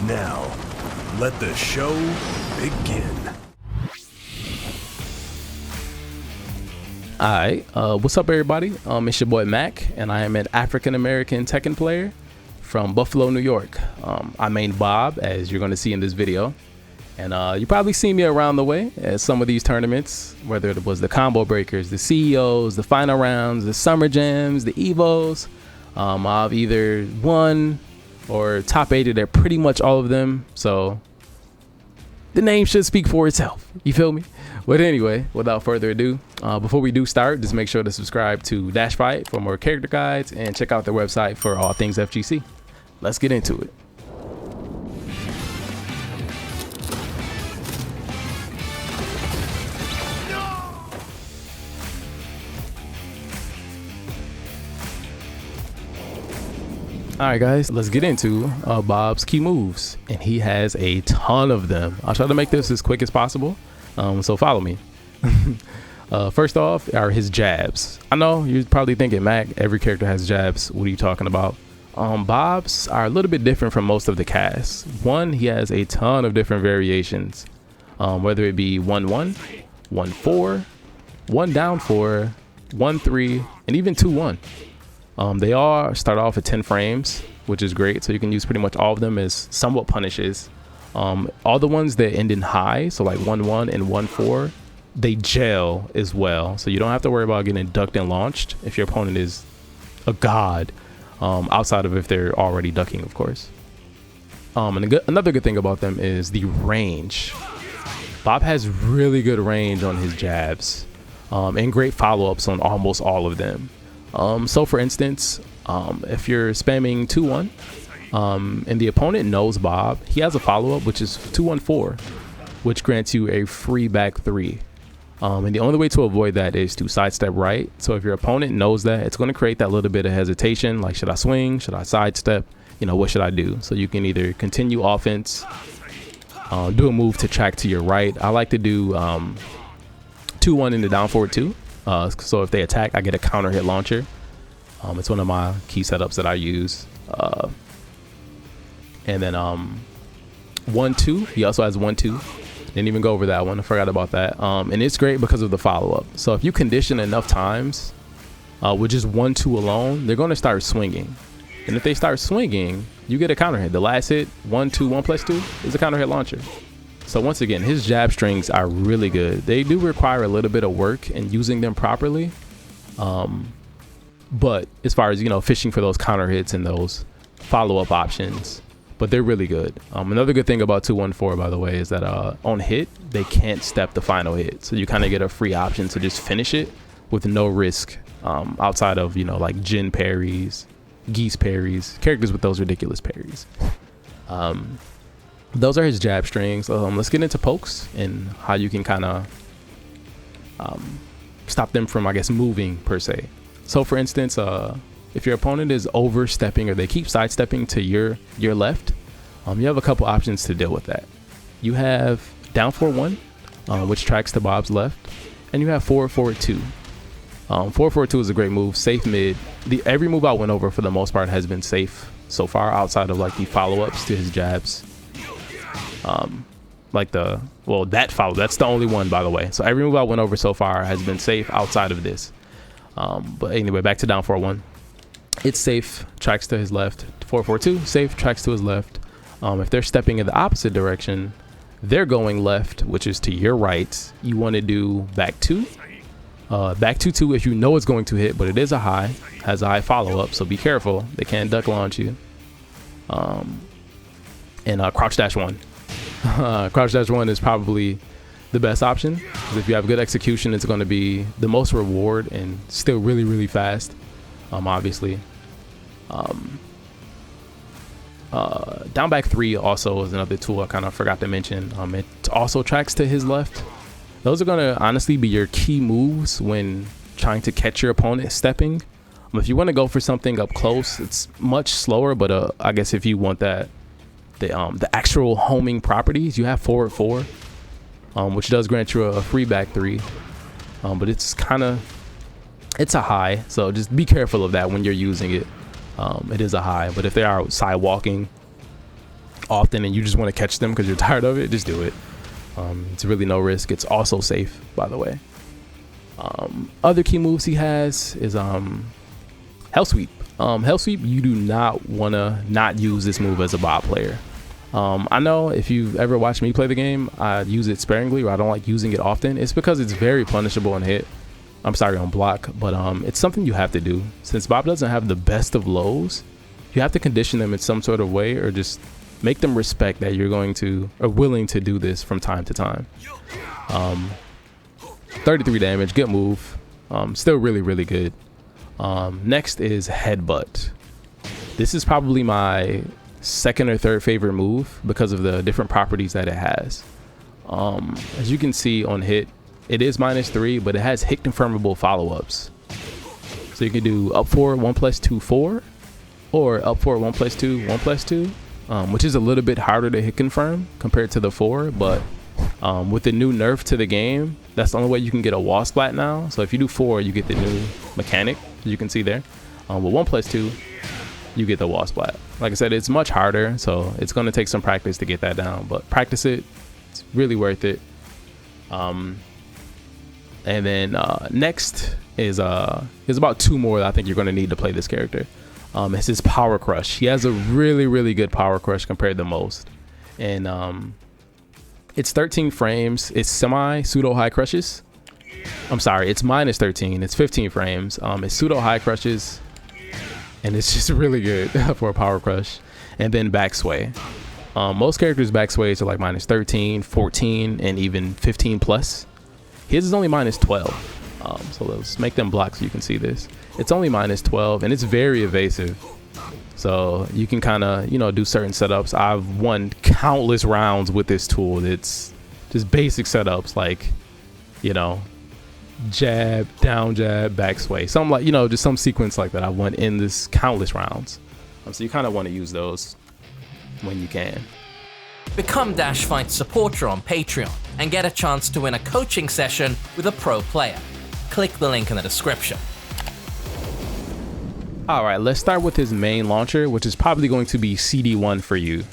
Now, let the show begin. Alright, what's up everybody? It's your boy Mac, and I am an African-American Tekken player from Buffalo, New York. I main Bob, as you're going to see in this video. And you probably see me around the way at some of these tournaments, whether it was the Combo Breakers, the CEOs, the Final Rounds, the Summer Jams, the EVOs. I've either won or top 8 at pretty much all of them. So the name should speak for itself. You feel me? But anyway, without further ado, before we do start, just make sure to subscribe to DashFight for more character guides and check out their website for all things FGC. Let's get into it. Alright guys, let's get into Bob's key moves, and he has a ton of them. I'll try to make this as quick as possible, so follow me. First off are his jabs. I know you're probably thinking, Mac, every character has jabs. What are you talking about? Bob's are a little bit different from most of the cast. One, he has a ton of different variations, whether it be 1-1, 1-4, 1 down 4, 1-3, and even 2-1. They all start off at 10 frames, which is great. So you can use pretty much all of them as somewhat punishes. All the ones that end in high, so like 1-1 and 1-4, they gel as well. So you don't have to worry about getting ducked and launched if your opponent is a god, outside of if they're already ducking, of course. And another good thing about them is the range. Bob has really good range on his jabs, and great follow-ups on almost all of them. So for instance, if you're spamming 2-1 and the opponent knows Bob, he has a follow-up which is 2-1-4, which grants you a free back 3. And the only way to avoid that is to sidestep right. So if your opponent knows that, it's going to create that little bit of hesitation, like should I swing, should I sidestep, you know, what should I do? So you can either continue offense, do a move to track to your right. I like to do 2-1 into down forward 2. So if they attack, I get a counter hit launcher. It's one of my key setups that I use. And then 1-2, he also has 1-2. Didn't even go over that one, I forgot about that. And it's great because of the follow-up. So if you condition enough times with just 1-2 alone, they're going to start swinging. And if they start swinging, you get a counter hit. The last hit, 1-2, 1+2, is a counter hit launcher. So once again, his jab strings are really good. They do require a little bit of work in using them properly. But as far as, you know, fishing for those counter hits and those follow-up options, but they're really good. Another good thing about 2-1-4, by the way, is that on hit, they can't step the final hit. So you kind of get a free option to just finish it with no risk, outside of, you know, like Jin parries, Geese parries, characters with those ridiculous parries. Those are his jab strings. Let's get into pokes and how you can kind of stop them from, I guess, moving per se. So for instance, if your opponent is overstepping or they keep sidestepping to your left, you have a couple options to deal with that. You have down 4-1, which tracks to Bob's left, and you have forward 2. Forward 2 is a great move, safe mid. Every move I went over for the most part has been safe so far, outside of like the follow-ups to his jabs. That's the only one, by the way. So every move I went over so far has been safe outside of this. But anyway, back to down 4-1. It's safe, tracks to his left. 4-4-2, safe, tracks to his left. If they're stepping in the opposite direction, they're going left, which is to your right. You want to do back 2. Back 2-2 if you know it's going to hit, but it is a high, has a high follow-up, so be careful. They can't duck launch you. And crouch dash 1. Crouch dash 1 is probably the best option, because if you have good execution, it's going to be the most reward and still really, really fast. Obviously. Down back 3 also is another tool I kind of forgot to mention. It also tracks to his left. Those are going to honestly be your key moves when trying to catch your opponent stepping. If you want to go for something up close, it's much slower, but I guess if you want that, the actual homing properties, you have forward 4, which does grant you a free back 3, but it's a high, so just be careful of that when you're using it. It is a high, but if they are side walking, often and you just want to catch them because you're tired of it, just do it. It's really no risk. It's also safe, by the way. Other key moves he has is Hell Sweep. Hell Sweep, you do not want to not use this move as a bot player. I know if you've ever watched me play the game, I use it sparingly, or I don't like using it often. It's because it's very punishable on hit. I'm sorry, on block, but it's something you have to do. Since Bob doesn't have the best of lows, you have to condition them in some sort of way, or just make them respect that you're going to, or willing to do this from time to time. 33 damage, good move. Still really, really good. Next is Headbutt. This is probably my second or third favorite move because of the different properties that it has. As you can see on hit, it is -3, but it has hit confirmable follow-ups. So you can do up 4, 1+2, 4, or up 4, 1+2, 1+2, which is a little bit harder to hit confirm compared to the 4, but with the new nerf to the game, that's the only way you can get a wall splat now. So if you do 4, you get the new mechanic, as you can see there. With 1+2, you get the wall splat. Like I said, it's much harder, so it's going to take some practice to get that down, but practice it. It's really worth it. And then next is about 2 more that I think you're going to need to play this character. It's his Power Crush. He has a really, really good Power Crush compared to most. And it's 13 frames. It's pseudo high crushes. I'm sorry, it's -13. It's 15 frames. It's pseudo high crushes, and it's just really good for a Power Crush. And then back sway. Most characters' back sways are like -13, 14, and even 15 plus. His is only -12. So let's make them block so you can see this. It's only -12, and it's very evasive. So you can kind of, do certain setups. I've won countless rounds with this tool. It's just basic setups like, jab, down jab, back sway. Something like, just some sequence like that. I've won in this countless rounds. So you kind of want to use those when you can. Become DashFight supporter on Patreon and get a chance to win a coaching session with a pro player. Click the link in the description. All right, let's start with his main launcher, which is probably going to be CD1 for you.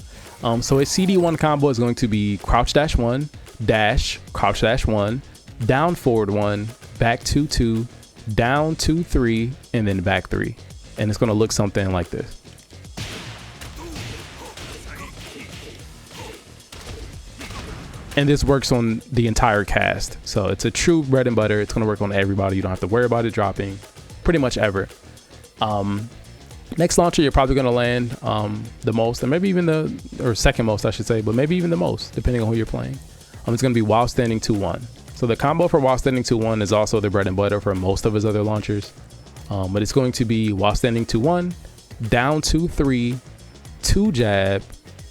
So his CD1 combo is going to be crouch dash 1, dash, crouch dash 1, down forward 1, back 2, 2, down 2, 3, and then back 3. And it's going to look something like this. And this works on the entire cast. So it's a true bread and butter. It's going to work on everybody. You don't have to worry about it dropping pretty much ever. Next launcher you're probably going to land the most, and maybe even or second most I should say, but maybe even the most depending on who you're playing. It's going to be while standing 2-1. So the combo for while standing 2-1 is also the bread and butter for most of his other launchers, but it's going to be while standing 2-1, down 2-3, 2 jab,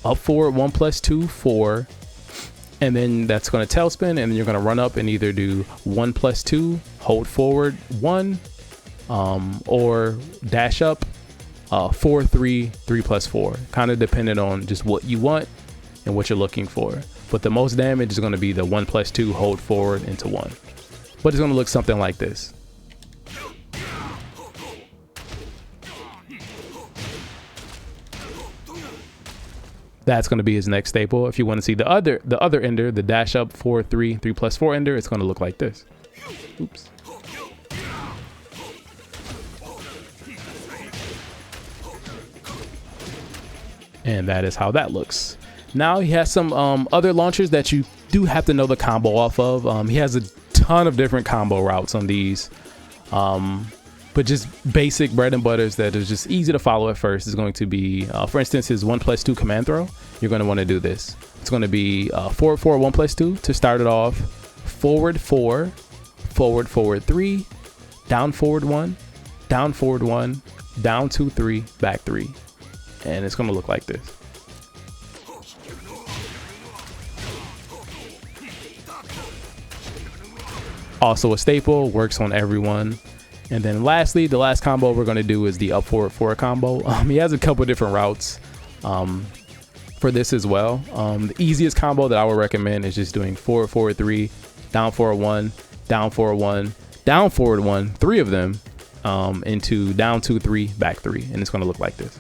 up forward 1+2, 4, and then that's going to tailspin, and then you're going to run up and either do 1+2, hold forward 1, or dash up 4, 3, 3+4, kind of dependent on just what you want and what you're looking for. But the most damage is going to be the 1+2, hold forward into 1. But it's going to look something like this. That's going to be his next staple. If you want to see the other ender, the dash up 4, 3, 3+4 ender, it's going to look like this. Oops. And that is how that looks. Now he has some other launchers that you do have to know the combo off of. He has a ton of different combo routes on these. But just basic bread and butters that is just easy to follow at first is going to be, for instance, his 1+2 command throw. You're going to want to do this. It's going to be forward 4, 1+2 to start it off. Forward 4, forward, forward 3, down forward 1, down forward 1, down 2, 3, back 3. And it's going to look like this. Also a staple, works on everyone. And then lastly, the last combo we're going to do is the up forward 4 combo. He has a couple different routes for this as well. The easiest combo that I would recommend is just doing forward, forward 3, down forward 1, down forward 1, down forward 1, 3 of them into down 2, 3, back 3. And it's going to look like this.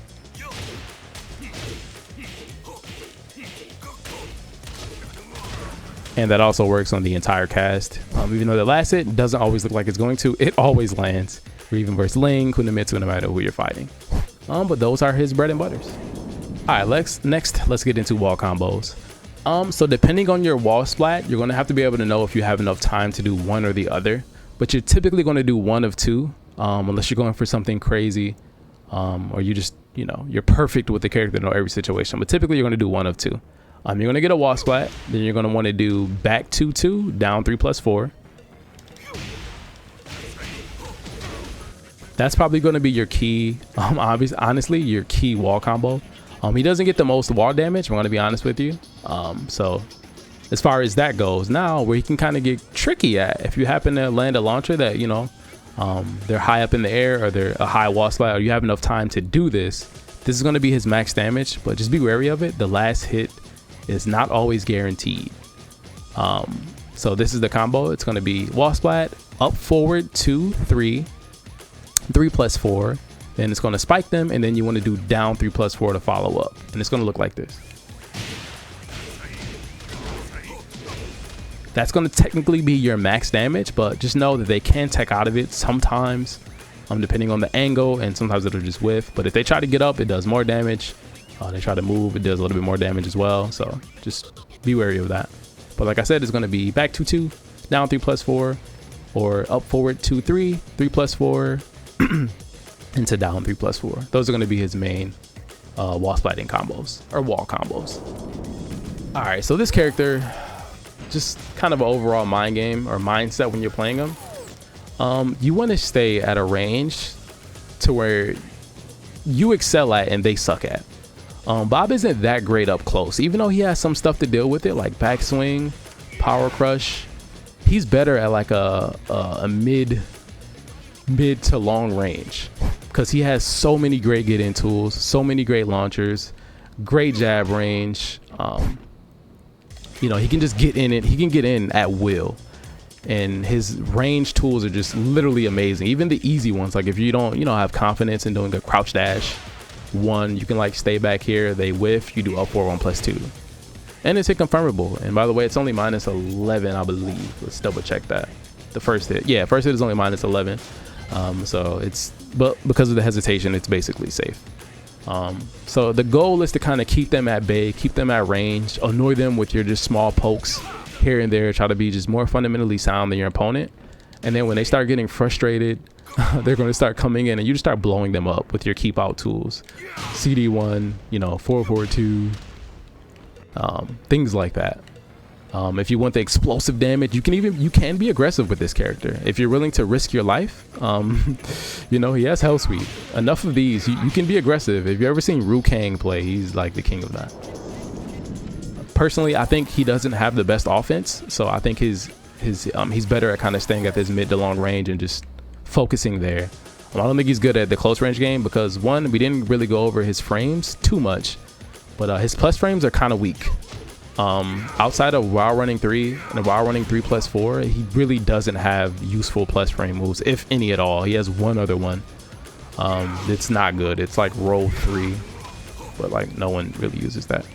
And that also works on the entire cast. Even though the last hit doesn't always look like it's going to, it always lands. Or even versus Ling, Kunimitsu, no matter who you're fighting. But those are his bread and butters. All right, next, let's get into wall combos. So depending on your wall splat, you're gonna have to be able to know if you have enough time to do one or the other. But you're typically gonna do one of two, unless you're going for something crazy, or you just, you know, you're perfect with the character in every situation. But typically you're gonna do one of two. You're gonna get a wall splat, then you're gonna want to do back 2-2, down 3+4. That's probably gonna be your key, honestly, your key wall combo. He doesn't get the most wall damage, I'm gonna be honest with you. So as far as that goes, now where he can kind of get tricky at, if you happen to land a launcher that, you know, they're high up in the air, or they're a high wall splat, or you have enough time to do this, this is gonna be his max damage, but just be wary of it. The last hit is not always guaranteed. So this is the combo. It's going to be wall splat, up forward 2, 3, 3+4. Then it's going to spike them, and then you want to do down 3+4 to follow up, and it's going to look like this. That's going to technically be your max damage, but just know that they can tech out of it sometimes, depending on the angle, and sometimes it'll just whiff. But if they try to get up, it does more damage. They try to move, it does a little bit more damage as well, so just be wary of that. But like I said, it's going to be back 2-2, down 3+4, or up forward 2-3, 3+4, into down 3+4. Those are going to be his main wall splatting combos, or wall combos. All right, so this character, just kind of an overall mind game or mindset when you're playing him. You want to stay at a range to where you excel at and they suck at. Bob isn't that great up close, even though he has some stuff to deal with it, like backswing, power crush. He's better at like a mid to long range, because he has so many great get in tools, so many great launchers, great jab range. You know, he can just get in it. He can get in at will, and his range tools are just literally amazing. Even the easy ones, like if you don't have confidence in doing a crouch dash one, you can like stay back here, they whiff, you do up 4 1+2, and it's hit confirmable. And by the way, it's only -11, I believe. Let's double check that. The first hit, yeah, first hit is only -11. So it's, but because of the hesitation, it's basically safe. So the goal is to kind of keep them at bay, keep them at range, annoy them with your just small pokes here and there, try to be just more fundamentally sound than your opponent. And then when they start getting frustrated, they're going to start coming in, and you just start blowing them up with your keep out tools, CD1, 442, things like that. If you want the explosive damage, you can be aggressive with this character if you're willing to risk your life. He has Hell Sweep. Enough of these, you can be aggressive. If you've ever seen Ru Kang play, he's like the king of that. Personally, I think he doesn't have the best offense, so I think he's better at kind of staying at this mid to long range and just focusing there. I don't think he's good at the close range game, because one, we didn't really go over his frames too much, but his plus frames are kind of weak. Outside of while running 3 and while running 3+4, he really doesn't have useful plus frame moves, if any at all. He has one other one. It's not good. It's like roll 3, but like no one really uses that.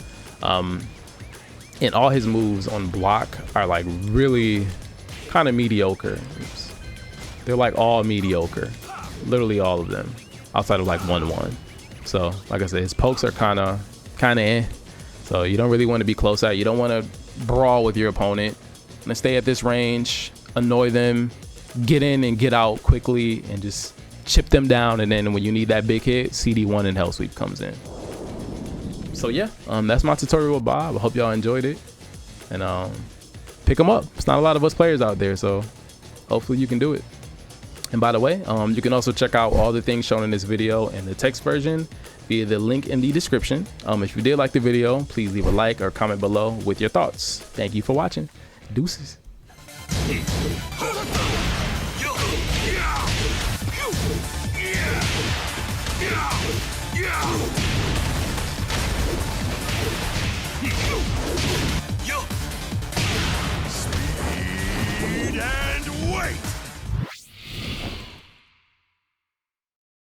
And all his moves on block are like really kind of mediocre. They're like all mediocre, literally all of them, outside of like 1-1. So like I said, his pokes are kind of eh. So you don't really want to be close at. You don't want to brawl with your opponent. And stay at this range, annoy them, get in and get out quickly, and just chip them down. And then when you need that big hit, CD1 and Hell Sweep comes in. So yeah, that's my tutorial with Bob. I hope y'all enjoyed it, and pick him up. It's not a lot of us players out there, so hopefully you can do it. And by the way, you can also check out all the things shown in this video in the text version via the link in the description. If you did like the video, please leave a like or comment below with your thoughts. Thank you for watching. Deuces. Speed and wait!